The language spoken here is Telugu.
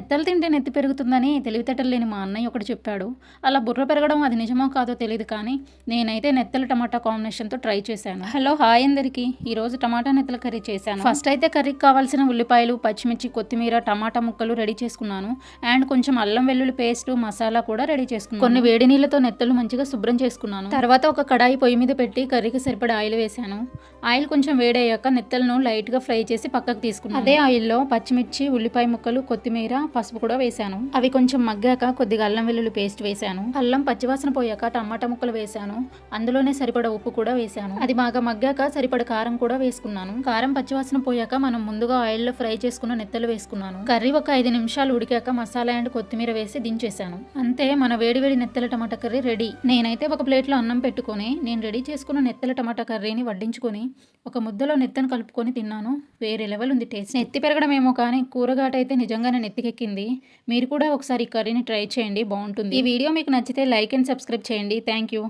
నెత్తలు తింటే నెత్తి పెరుగుతుందని తెలివితేటలు లేని మా అన్నయ్య ఒకటి చెప్పాడు. అలా బుర్ర పెరగడం అది నిజమో కాదో తెలీదు కానీ నేనైతే నెత్తలు టమాటా కాంబినేషన్తో ట్రై చేశాను. హలో హాయ్ అందరికీ. ఈరోజు టమాటా నెత్తల కర్రీ చేశాను. ఫస్ట్ అయితే కర్రీకి కావాల్సిన ఉల్లిపాయలు, పచ్చిమిర్చి, కొత్తిమీర, టమాటా ముక్కలు రెడీ చేసుకున్నాను. అండ్ కొంచెం అల్లం వెల్లుల్లి పేస్ట్, మసాలా కూడా రెడీ చేసుకున్నాను. కొన్ని వేడి నీళ్ళతో నెత్తలు మంచిగా శుభ్రం చేసుకున్నాను. తర్వాత ఒక కడాయి పొయ్యి మీద పెట్టి కర్రీకి సరిపడా ఆయిల్ వేశాను. ఆయిల్ కొంచెం వేడయ్యాక నెత్తలను లైట్గా ఫ్రై చేసి పక్కకు తీసుకున్నాను. అదే ఆయిల్లో పచ్చిమిర్చి, ఉల్లిపాయ ముక్కలు, కొత్తిమీర, పసుపు కూడా వేశాను. అవి కొంచెం మగ్గాక కొద్దిగా అల్లం వెల్లుల్లి పేస్ట్ వేశాను. అల్లం పచ్చివాసన పోయాక టమాటా ముక్కలు వేశాను. అందులోనే సరిపడా ఉప్పు కూడా వేశాను. అది బాగా మగ్గాక సరిపడా కారం కూడా వేసుకున్నాను. కారం పచ్చివాసన పోయాక మనం ముందుగా ఆయిల్లో ఫ్రై చేసుకున్న నెత్తలు వేసుకున్నాను. కర్రీ ఒక 5 నిమిషాలు ఉడికాక మసాలా అండ్ కొత్తిమీర వేసి దించేశాను. అంతే, మన వేడివేడి నెత్తల టమాటా కర్రీ రెడీ. నేనైతే ఒక ప్లేట్లో అన్నం పెట్టుకొని నేను రెడీ చేసుకున్న నెత్తల టమాటా కర్రీని వడ్డించుకొని ఒక ముద్దలో నెత్తను కలుపుకొని తిన్నాను. వేరే లెవెల్ ఉంది టేస్ట్. నెత్తి పెరగడం ఏమో కానీ కూరగాట అయితే నిజంగానే నెత్తికెక్కింది. మీరు కూడా ఒకసారి ఈ కర్రీని ట్రై చేయండి, బాగుంటుంది. ఈ వీడియో మీకు నచ్చితే లైక్ అండ్ సబ్స్క్రైబ్ చేయండి. Thank you.